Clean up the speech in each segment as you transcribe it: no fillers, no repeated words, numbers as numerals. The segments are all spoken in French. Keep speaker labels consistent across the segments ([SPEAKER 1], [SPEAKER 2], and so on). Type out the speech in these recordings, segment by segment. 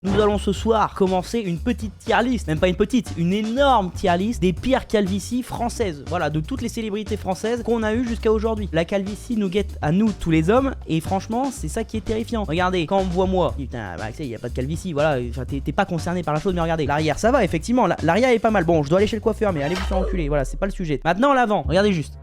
[SPEAKER 1] Nous allons ce soir commencer une petite tier list, même pas une petite, une énorme tier list des pires calvities françaises. Voilà, de toutes les célébrités françaises qu'on a eues jusqu'à aujourd'hui. La calvitie nous guette à nous, tous les hommes, et franchement, c'est ça qui est terrifiant. Regardez, quand on me voit moi, putain, bah, il y a pas de calvitie, voilà, enfin, t'es pas concerné par la chose, mais regardez, l'arrière, ça va, effectivement, l'arrière est pas mal. Bon, je dois aller chez le coiffeur, mais allez vous faire enculer, voilà, c'est pas le sujet. Maintenant, l'avant, regardez juste.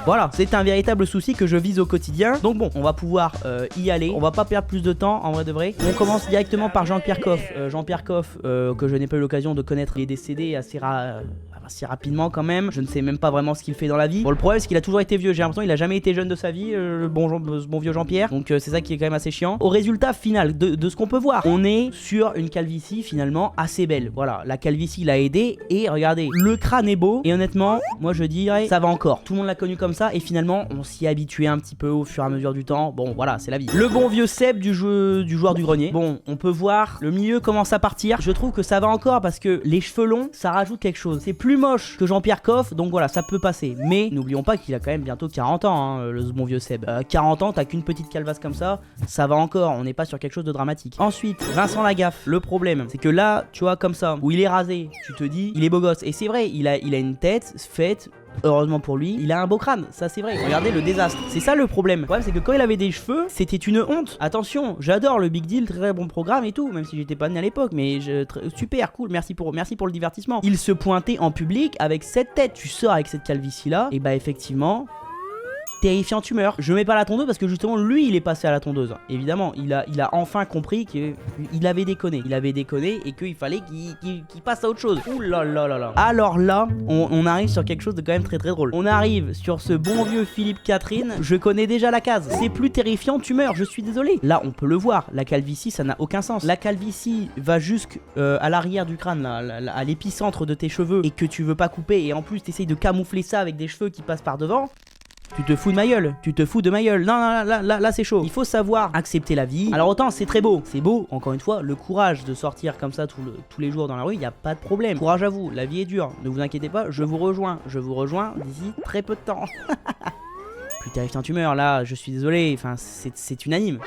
[SPEAKER 1] Voilà, c'est un véritable souci que je vise au quotidien. Donc bon, on va pouvoir y aller. On va pas perdre plus de temps, en vrai de vrai. On commence directement par Jean-Pierre Coff. Jean-Pierre Coff, que je n'ai pas eu l'occasion de connaître, il est décédé assez rapidement quand même. Je ne sais même pas vraiment ce qu'il fait dans la vie. Bon, le problème c'est qu'il a toujours été vieux. J'ai l'impression qu'il a jamais été jeune de sa vie, ce bon vieux Jean-Pierre. Donc c'est ça qui est quand même assez chiant. Au résultat final de ce qu'on peut voir, on est sur une calvitie finalement assez belle. Voilà, la calvitie l'a aidé. Et regardez, le crâne est beau. Et honnêtement, moi je dirais, ça va encore. Tout le monde l'a connu comme ça. Et finalement, on s'y est habitué un petit peu au fur et à mesure du temps. Bon, voilà, c'est la vie. Le bon vieux Seb du joueur du grenier. Bon, on peut voir, le milieu commence à partir. Je trouve que ça va encore parce que les cheveux longs, ça rajoute quelque chose. C'est plus moche que Jean-Pierre Coff, donc voilà, ça peut passer. Mais n'oublions pas qu'il a quand même bientôt 40 ans, hein, le bon vieux Seb. 40 ans, t'as qu'une petite calvasse comme ça va encore, on n'est pas sur quelque chose de dramatique. Ensuite, Vincent Lagaffe, le problème, c'est que là, tu vois, comme ça, où il est rasé, tu te dis, il est beau gosse. Et c'est vrai, il a une tête faite, heureusement pour lui, il a un beau crâne, ça c'est vrai. Regardez le désastre, c'est ça le problème. Le problème c'est que quand il avait des cheveux, c'était une honte. Attention, j'adore le Big Deal, très bon programme et tout, même si j'étais pas né à l'époque, mais super cool, merci pour le divertissement. Il se pointait en public avec cette tête, tu sors avec cette calvitie là, et bah effectivement... terrifiant tumeur. Je mets pas la tondeuse parce que justement lui il est passé à la tondeuse. Évidemment, il a enfin compris qu'il avait déconné. Il avait déconné et qu'il fallait qu'il passe à autre chose. Ouh là là là là. Alors là, on arrive sur quelque chose de quand même très très drôle. On arrive sur ce bon vieux Philippe Catherine. Je connais déjà la case. C'est plus terrifiant tumeur, je suis désolé. Là on peut le voir, la calvitie ça n'a aucun sens. La calvitie va jusqu'à l'arrière du crâne, là, à l'épicentre de tes cheveux et que tu veux pas couper et en plus t'essayes de camoufler ça avec des cheveux qui passent par devant. Tu te fous de ma gueule, tu te fous de ma gueule. Non, là c'est chaud. Il faut savoir accepter la vie. Alors autant c'est très beau, c'est beau, encore une fois, le courage de sortir comme ça tous les jours dans la rue, il n'y a pas de problème. Courage à vous, la vie est dure, ne vous inquiétez pas, je vous rejoins d'ici très peu de temps. Plus terrifiant tumeur, là, je suis désolé, enfin, c'est unanime.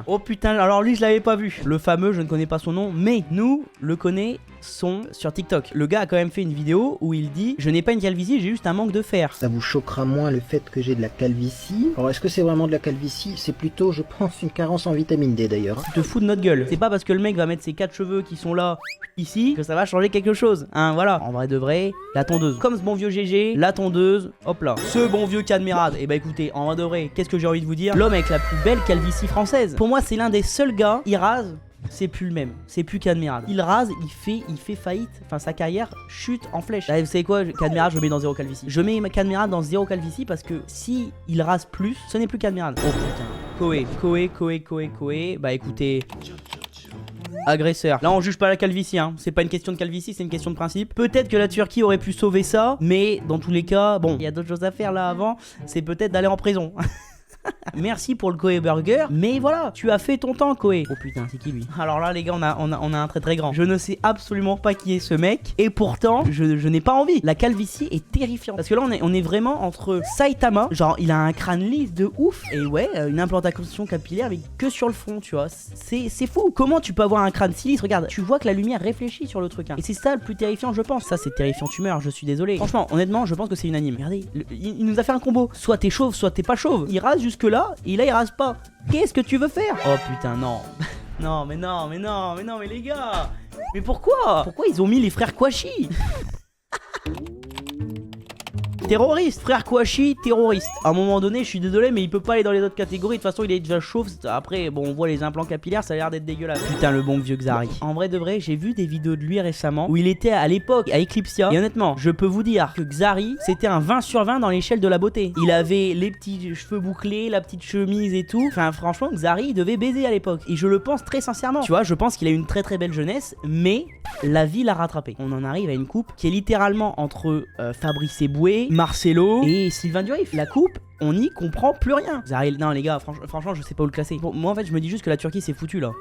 [SPEAKER 1] Oh putain, alors lui, je l'avais pas vu. Le fameux, je ne connais pas son nom, mais nous le connaissons sur TikTok. Le gars a quand même fait une vidéo où il dit « Je n'ai pas une calvitie, j'ai juste un manque de fer. »
[SPEAKER 2] Ça vous choquera moins le fait que j'ai de la calvitie. Alors, est-ce que c'est vraiment de la calvitie? C'est plutôt, je pense, une carence en vitamine D d'ailleurs.
[SPEAKER 1] Tu te fous de notre gueule. C'est pas parce que le mec va mettre ses 4 cheveux qui sont là, ici, que ça va changer quelque chose. Hein, voilà. En vrai de vrai, la tondeuse. Comme ce bon vieux GG, la tondeuse, hop là. Ce bon vieux Cadmerade. Et bah écoutez, en vrai de vrai, qu'est-ce que j'ai envie de vous dire? L'homme avec la plus belle calvitie française. Pour moi, c'est l'un des seuls gars, il rase, c'est plus le même, c'est plus Cadmerade. Il rase, il fait faillite, enfin sa carrière chute en flèche. Là, vous savez quoi, Cadmerade, je le mets dans zéro calvitie. Je mets Cadmerade dans zéro calvitie parce que si il rase plus, ce n'est plus Cadmerade. Oh putain. Koé. Bah écoutez... agresseur. Là on juge pas la calvitie, hein. C'est pas une question de calvitie, c'est une question de principe. Peut-être que la Turquie aurait pu sauver ça, mais dans tous les cas, bon, il y a d'autres choses à faire là avant, c'est peut-être d'aller en prison. Merci pour le Koé Burger, mais voilà, tu as fait ton temps, Koé. Oh putain, c'est qui lui? Alors là, les gars, on a un très très grand. Je ne sais absolument pas qui est ce mec, et pourtant, je n'ai pas envie. La calvitie est terrifiante. Parce que là, on est vraiment entre Saitama, genre, il a un crâne lisse de ouf, et ouais, une implantation capillaire, mais que sur le front, tu vois. C'est fou. Comment tu peux avoir un crâne si lisse? Regarde, tu vois que la lumière réfléchit sur le truc, hein. Et c'est ça le plus terrifiant, je pense. Ça, c'est terrifiant tumeur, je suis désolé. Franchement, honnêtement, je pense que c'est unanime. Regardez, il nous a fait un combo. Soit t'es chauve, soit t'es pas chauve. Il rase jusque là, et là il rase pas. Qu'est-ce que tu veux faire? Oh putain, non. Non mais les gars, mais pourquoi ils ont mis les frères Kouachi? Terroriste, frère Kouachi, terroriste. À un moment donné, je suis désolé, mais il peut pas aller dans les autres catégories. De toute façon, il est déjà chauve. Après, bon, on voit les implants capillaires, ça a l'air d'être dégueulasse. Putain, le bon vieux Xari. En vrai de vrai, j'ai vu des vidéos de lui récemment où il était à l'époque à Eclipsia. Et honnêtement, je peux vous dire que Xari, c'était un 20 sur 20 dans l'échelle de la beauté. Il avait les petits cheveux bouclés, la petite chemise et tout. Enfin, franchement, Xari, il devait baiser à l'époque. Et je le pense très sincèrement. Tu vois, je pense qu'il a une très très belle jeunesse, mais la vie l'a rattrapé. On en arrive à une coupe qui est littéralement entre Fabrice Eboué, Marcelo et Sylvain Durif. La coupe, on n'y comprend plus rien. Xari, non les gars, franchement je sais pas où le classer. Bon, moi en fait je me dis juste que la Turquie c'est foutu là.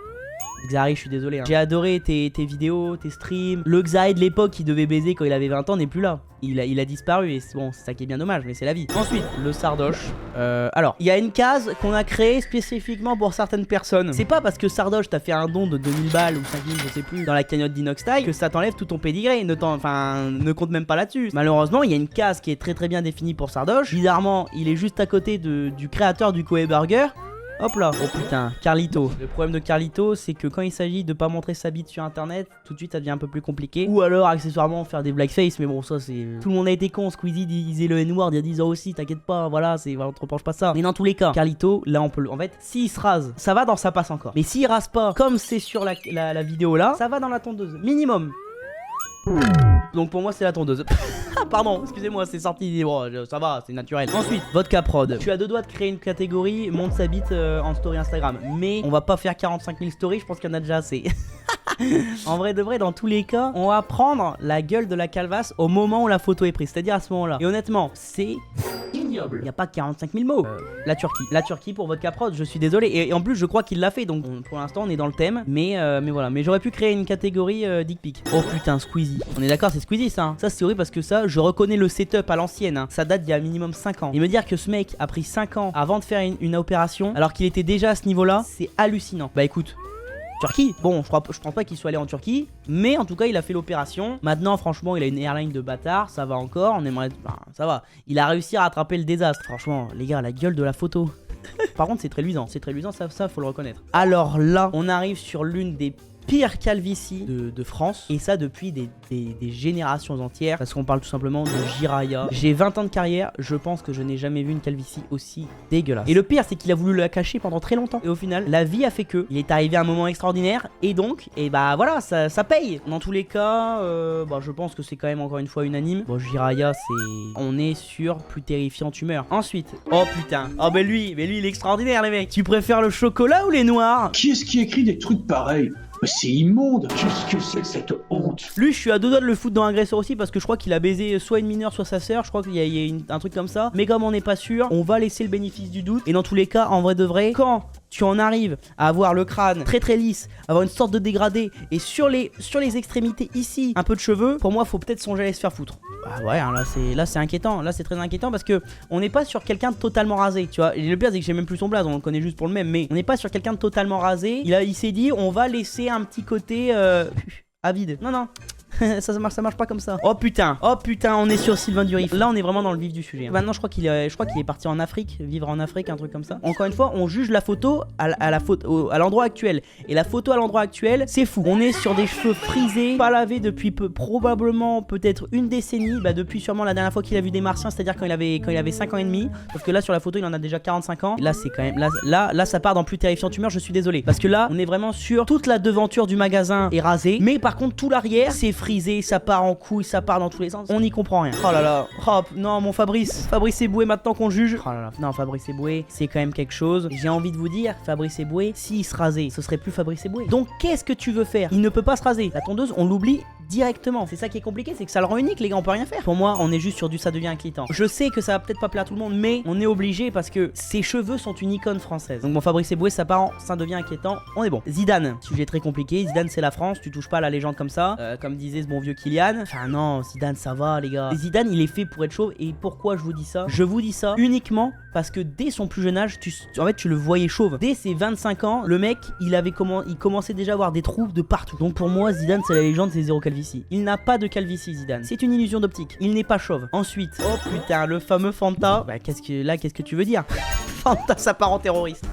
[SPEAKER 1] Xari, je suis désolé. J'ai adoré tes vidéos, tes streams. Le Xari de l'époque qui devait baiser quand il avait 20 ans n'est plus là. Il a disparu et bon, c'est ça qui est bien dommage, mais c'est la vie. Ensuite, le Sardoche. Alors, il y a une case qu'on a créée spécifiquement pour certaines personnes. C'est pas parce que Sardoche t'a fait un don de 2000 balles ou 5000, je sais plus, dans la cagnotte d'Inoxtyle que ça t'enlève tout ton pédigré. Ne compte même pas là-dessus. Malheureusement, il y a une case qui est très bien définie pour Sardoche. Bizarrement, il est juste à côté du créateur du Koei Burger. Hop là, oh putain, Carlito. Le problème de Carlito, c'est que quand il s'agit de pas montrer sa bite sur internet, tout de suite ça devient un peu plus compliqué. Ou alors accessoirement faire des blackface, mais bon, ça c'est. Tout le monde a été con, Squeezie disait le N-word il y a 10 ans aussi, t'inquiète pas, voilà, on te reproche pas ça. Mais dans tous les cas, Carlito, là on peut. En fait, s'il se rase, ça va dans ça passe encore. Mais s'il rase pas, comme c'est sur la vidéo là, ça va dans la tondeuse. Minimum. Donc pour moi c'est la tondeuse. Pardon, excusez-moi, c'est sorti. Bon, ça va, c'est naturel. Ensuite, vodka prod. Je suis à deux doigts de créer une catégorie monte sa bite en story Instagram. Mais on va pas faire 45 000 stories, je pense qu'il y en a déjà assez. En vrai de vrai, dans tous les cas, on va prendre la gueule de la calvasse au moment où la photo est prise, c'est-à-dire à ce moment-là. Et honnêtement, c'est ignoble. Il n'y a pas 45 000 mots. La Turquie pour vodka prod, je suis désolé. Et en plus, je crois qu'il l'a fait, donc pour l'instant, on est dans le thème. Mais voilà, mais j'aurais pu créer une catégorie dick pic. Oh putain, Squeezie. On est d'accord, c'est Squeezie ça. Hein. Ça, c'est horrible parce que ça, je reconnais le setup à l'ancienne. Hein. Ça date d'il y a minimum 5 ans. Et me dire que ce mec a pris 5 ans avant de faire une opération, alors qu'il était déjà à ce niveau-là, c'est hallucinant. Bah écoute. Turquie, bon, je pense pas qu'il soit allé en Turquie, mais en tout cas il a fait l'opération. Maintenant franchement il a une airline de bâtard, ça va encore, on aimerait, enfin, ça va. Il a réussi à rattraper le désastre. Franchement les gars, la gueule de la photo. Par contre c'est très luisant, ça faut le reconnaître. Alors là, on arrive sur l'une des pire calvitie de France, et ça depuis des générations entières, parce qu'on parle tout simplement de Jiraya. J'ai 20 ans de carrière, je pense que je n'ai jamais vu une calvitie aussi dégueulasse. Et le pire c'est qu'il a voulu la cacher pendant très longtemps, et au final la vie a fait que il est arrivé à un moment extraordinaire, et donc et bah voilà, ça paye. Dans tous les cas bah, je pense que c'est quand même encore une fois unanime. Bon, Jiraya, on est sur plus terrifiante humeur. Ensuite, oh putain, oh mais lui il est extraordinaire les mecs. Tu préfères le chocolat ou les noirs?
[SPEAKER 3] Qui est-ce qui écrit des trucs pareils? Mais c'est immonde. Qu'est-ce que c'est que cette honte?
[SPEAKER 1] Lui, je suis à deux doigts de le foutre dans Agresseur aussi, parce que je crois qu'il a baisé soit une mineure, soit sa sœur. Je crois qu'il y a un truc comme ça. Mais comme on n'est pas sûr, on va laisser le bénéfice du doute. Et dans tous les cas, en vrai de vrai, quand tu en arrives à avoir le crâne très lisse, avoir une sorte de dégradé, et sur les extrémités ici, un peu de cheveux, pour moi, faut peut-être songer à aller se faire foutre. Bah ouais, hein, là c'est inquiétant. Là c'est très inquiétant parce que on n'est pas sur quelqu'un de totalement rasé, tu vois. Et le pire c'est que j'ai même plus son blaze, on le connaît juste pour le même, mais on n'est pas sur quelqu'un de totalement rasé. Il s'est dit on va laisser un petit côté avide. Non. ça marche pas comme ça. Oh putain, on est sur Sylvain Durif. Là on est vraiment dans le vif du sujet. Maintenant je crois qu'il est parti en Afrique, vivre en Afrique, un truc comme ça. Encore une fois, on juge la photo à l'endroit actuel. Et la photo à l'endroit actuel, c'est fou. On est sur des cheveux frisés, pas lavés depuis probablement peut-être une décennie. Bah depuis sûrement la dernière fois qu'il a vu des martiens, c'est-à-dire quand il avait 5 ans et demi. Parce que là sur la photo il en a déjà 45 ans. Et là c'est quand même. Là ça part dans plus terrifiante humeur, je suis désolé. Parce que là on est vraiment sur toute la devanture du magasin est rasée. Mais par contre tout l'arrière c'est frisé, ça part en couille, ça part dans tous les sens. On n'y comprend rien. Oh là là. Oh non, mon Fabrice Eboué maintenant qu'on juge. Oh là là. Non, Fabrice Eboué, c'est quand même quelque chose. J'ai envie de vous dire, Fabrice Eboué, s'il se rasait, ce serait plus Fabrice Eboué. Donc qu'est-ce que tu veux faire? Il ne peut pas se raser. La tondeuse, on l'oublie directement. C'est ça qui est compliqué, c'est que ça le rend unique, les gars, on peut rien faire. Pour moi, on est juste sur du ça devient inquiétant. Je sais que ça va peut-être pas plaire à tout le monde, mais on est obligé parce que ses cheveux sont une icône française. Donc bon, Fabrice Eboué, ça part en ça devient inquiétant, on est bon. Zidane, sujet très compliqué. Zidane, c'est la France, tu touches pas à la légende comme ça. Comme disait ce bon vieux Kylian. Enfin non, Zidane, ça va, les gars. Zidane, il est fait pour être chauve. Et pourquoi je vous dis ça? Je vous dis ça uniquement parce que dès son plus jeune âge, en fait, tu le voyais chauve. Dès ses 25 ans, le mec, il commençait déjà à avoir des trous de partout. Donc pour moi, Zidane, c'est la légende, c'est zéro calvitie. Il n'a pas de calvitie, Zidane. C'est une illusion d'optique. Il n'est pas chauve. Ensuite, oh putain, le fameux Fanta. Bah qu'est-ce que tu veux dire? Fanta, ça part en terroriste.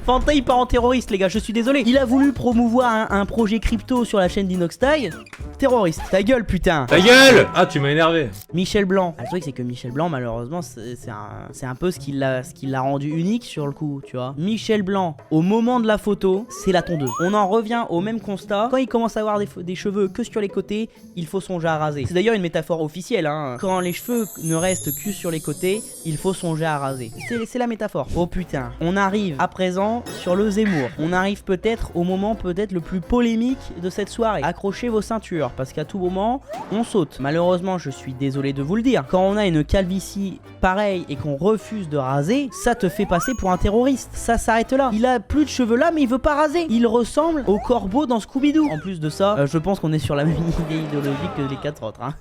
[SPEAKER 1] Fanta il part en terroriste, les gars, je suis désolé. Il a voulu promouvoir un projet crypto sur la chaîne d'Inoxtyle. Terroriste, ta gueule, putain.
[SPEAKER 4] Ta gueule. Ah, tu m'as énervé.
[SPEAKER 1] Michel Blanc. Le truc c'est que Michel Blanc, malheureusement, c'est un peu ce qui l'a rendu unique sur le coup, tu vois. Michel Blanc, au moment de la photo, c'est la tondeuse. On en revient au même constat. Quand il commence à avoir des cheveux que sur les côtés, il faut songer à raser. C'est d'ailleurs une métaphore officielle, hein. Quand les cheveux ne restent que sur les côtés, il faut songer à raser. C'est la métaphore. Oh putain, on arrive à présent sur le Zemmour. On arrive peut-être au moment le plus polémique de cette soirée. Accrochez vos ceintures. sûr, parce qu'à tout moment, on saute. Malheureusement, je suis désolé de vous le dire, quand on a une calvitie pareille et qu'on refuse de raser, ça te fait passer pour un terroriste. Ça s'arrête là. Il a plus de cheveux là, mais il veut pas raser. Il ressemble au corbeau dans Scooby-Doo. En plus de ça, je pense qu'on est sur la même idée idéologique que les 4 autres. Hein.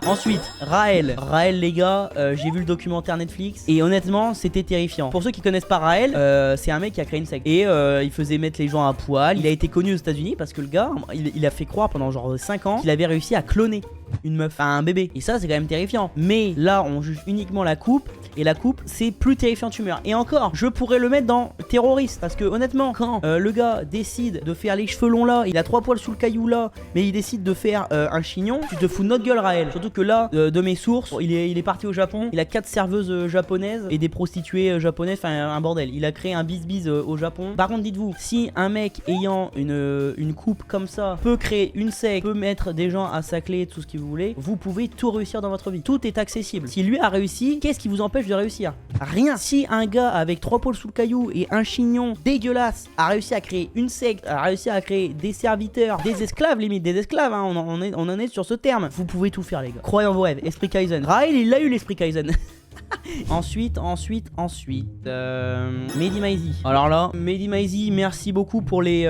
[SPEAKER 1] Ensuite, Raël. Raël, les gars, j'ai vu le documentaire Netflix et honnêtement, c'était terrifiant. Pour ceux qui connaissent pas Raël, c'est un mec qui a créé une secte et il faisait mettre les gens à poil. Il a été connu aux États-Unis parce que le gars, il a fait croire pendant genre 5 ans qu'il avait réussi à cloner une meuf, enfin un bébé. Et ça, c'est quand même terrifiant. Mais là, on juge uniquement la coupe. Et la coupe, c'est plus terrifiant que tumeur. Et encore, je pourrais le mettre dans terroriste. Parce que honnêtement, quand le gars décide de faire les cheveux longs là, il a 3 poils sous le caillou là, mais il décide de faire un chignon, tu te fous de notre gueule, Raël. Surtout que là, de mes sources, il est parti au Japon. Il a 4 serveuses japonaises et des prostituées japonaises. Enfin, un bordel. Il a créé un bis-bis au Japon. Par contre, dites-vous, si un mec ayant une coupe comme ça peut créer une secte, peut mettre des gens à sa clé, tout ce que vous voulez, vous pouvez tout réussir dans votre vie. Tout est accessible. Si lui a réussi, qu'est-ce qui vous empêche de réussir? Rien. Si un gars avec 3 poils sous le caillou et un chignon dégueulasse a réussi à créer une secte, a réussi à créer des serviteurs, des esclaves, limite des esclaves, hein, on en est sur ce terme. Vous pouvez tout faire, les gars. Croyez en vos rêves. Esprit Kaizen. Raël, il a eu l'esprit Kaizen. Ensuite, Mehdi Maizi. Alors là, Mehdi Maizi, merci beaucoup pour les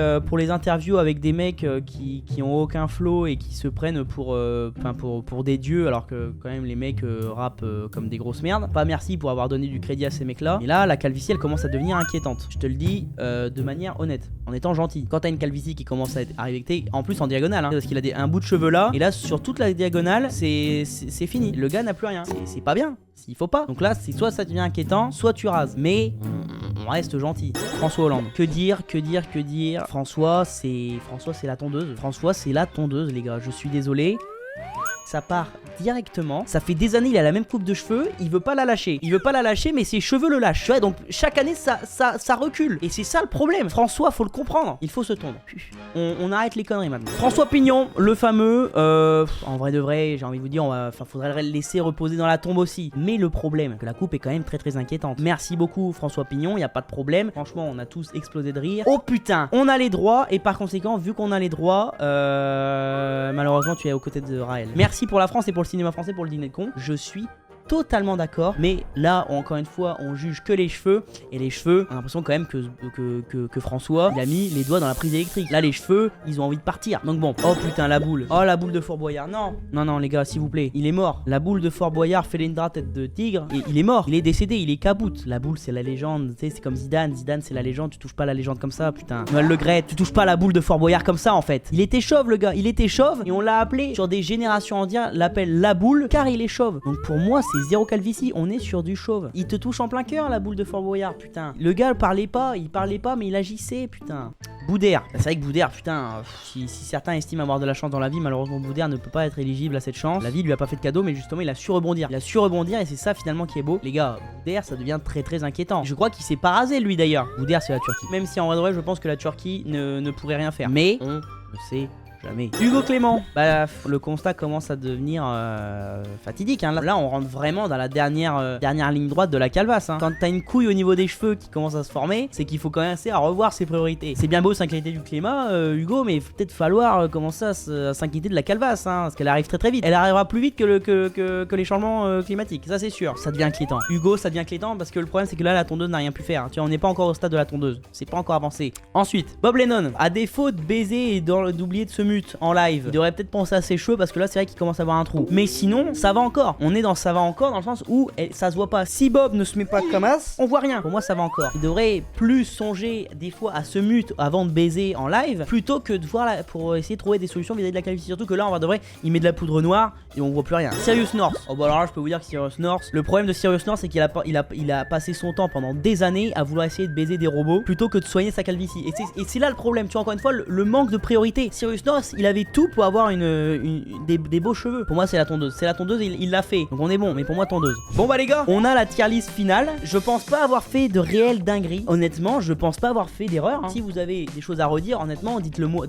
[SPEAKER 1] interviews avec des mecs qui ont aucun flow et qui se prennent pour des dieux, alors que quand même les mecs rappent comme des grosses merdes. Pas merci pour avoir donné du crédit à ces mecs là. Et là, la calvitie, elle commence à devenir inquiétante. Je te le dis de manière honnête, en étant gentil. Quand t'as une calvitie qui commence à arriver, en plus en diagonale, hein, parce qu'il a un bout de cheveux là, et là sur toute la diagonale, c'est fini. Le gars n'a plus rien. C'est pas bien. Il faut pas. Donc là, c'est soit ça devient inquiétant, soit tu rases. Mais on reste gentil. François Hollande. Que dire. François, c'est la tondeuse. François, c'est la tondeuse, les gars. Je suis désolé. Ça part directement. Ça fait des années, il a la même coupe de cheveux. Il veut pas la lâcher. Mais ses cheveux le lâchent. Tu vois, donc chaque année, ça recule. Et c'est ça le problème. François, faut le comprendre. Il faut se tondre. On arrête les conneries maintenant. François Pignon, le fameux. En vrai de vrai, j'ai envie de vous dire, faudrait le laisser reposer dans la tombe aussi. Mais le problème, que la coupe est quand même très très inquiétante. Merci beaucoup, François Pignon. Y a pas de problème. Franchement, on a tous explosé de rire. Oh putain, on a les droits. Et par conséquent, vu qu'on a les droits, malheureusement, tu es aux côtés de Raël. Merci pour la France et pour le cinéma français, pour le dîner de con. Je suis totalement d'accord, mais là encore une fois on juge que les cheveux, et les cheveux, on a l'impression quand même que François il a mis les doigts dans la prise électrique. Là les cheveux ils ont envie de partir, donc bon. Oh putain, la boule, oh la boule de Fort Boyard, non les gars s'il vous plaît, il est mort. La boule de Fort Boyard, Felindra tête de tigre, et il est mort, il est décédé, il est kabout. La boule c'est la légende, tu sais, c'est comme Zidane c'est la légende, tu touches pas la légende comme ça, putain. Noël Le Graët, tu touches pas la boule de Fort Boyard comme ça en fait. Il était chauve le gars, il était chauve, et on l'a appelé sur des générations entières, l'appelle la boule car il est chauve. Donc pour moi c'est zéro calvitie, on est sur du chauve. Il te touche en plein cœur la boule de Fort Boyard, putain. Le gars parlait pas mais il agissait, putain. Boudère, c'est vrai que Boudère, putain, si certains estiment avoir de la chance dans la vie, malheureusement Boudère ne peut pas être éligible à cette chance. La vie lui a pas fait de cadeau, mais justement il a su rebondir. Et c'est ça finalement qui est beau. Les gars, Boudère ça devient très très inquiétant. Je crois qu'il s'est pas rasé lui d'ailleurs. Boudère c'est la Turquie. Même si en vrai de vrai je pense que la Turquie ne pourrait rien faire. Mais on ne sait jamais. Hugo Clément, bah le constat commence à devenir fatidique, hein. Là on rentre vraiment dans la dernière ligne droite de la calvasse, hein. Quand t'as une couille au niveau des cheveux qui commence à se former, c'est qu'il faut commencer à revoir ses priorités. C'est bien beau s'inquiéter du climat, Hugo, mais il faut peut-être falloir commencer à s'inquiéter de la calvasse, hein, parce qu'elle arrive très très vite. Elle arrivera plus vite que les changements climatiques, ça c'est sûr. Ça devient inquiétant. Hugo, ça devient inquiétant parce que le problème c'est que là la tondeuse n'a rien pu faire. Tu vois, on n'est pas encore au stade de la tondeuse, c'est pas encore avancé. Ensuite, Bob Lennon, à défaut de baiser et d'oublier de se en live, il devrait peut-être penser à ses cheveux parce que là c'est vrai qu'il commence à avoir un trou. Mais sinon ça va encore. On est dans ça va encore dans le sens où ça se voit pas. Si Bob ne se met pas comme as, on voit rien. Pour moi ça va encore. Il devrait plus songer des fois à se mute avant de baiser en live plutôt que de voir pour essayer de trouver des solutions vis-à-vis de la calvitie. Surtout que là on va de vrai, il met de la poudre noire et on voit plus rien. Sirius North. Oh bah alors là je peux vous dire que Sirius North, le problème de Sirius North c'est qu'il a passé son temps pendant des années à vouloir essayer de baiser des robots plutôt que de soigner sa calvitie. Et c'est là le problème. Tu vois, encore une fois le manque de priorité. Sirius North il avait tout pour avoir des beaux cheveux. Pour moi c'est la tondeuse. C'est la tondeuse, il l'a fait. Donc on est bon, mais pour moi tondeuse. Bon bah les gars, on a la tier list finale. Je pense pas avoir fait de réelle dinguerie. Honnêtement, je pense pas avoir fait d'erreur, hein. Si vous avez des choses à redire, honnêtement, dites-le moi.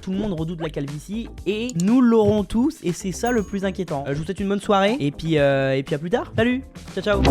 [SPEAKER 1] Tout le monde redoute la calvitie et nous l'aurons tous et c'est ça le plus inquiétant. Je vous souhaite une bonne soirée et puis à plus tard. Salut. Ciao ciao.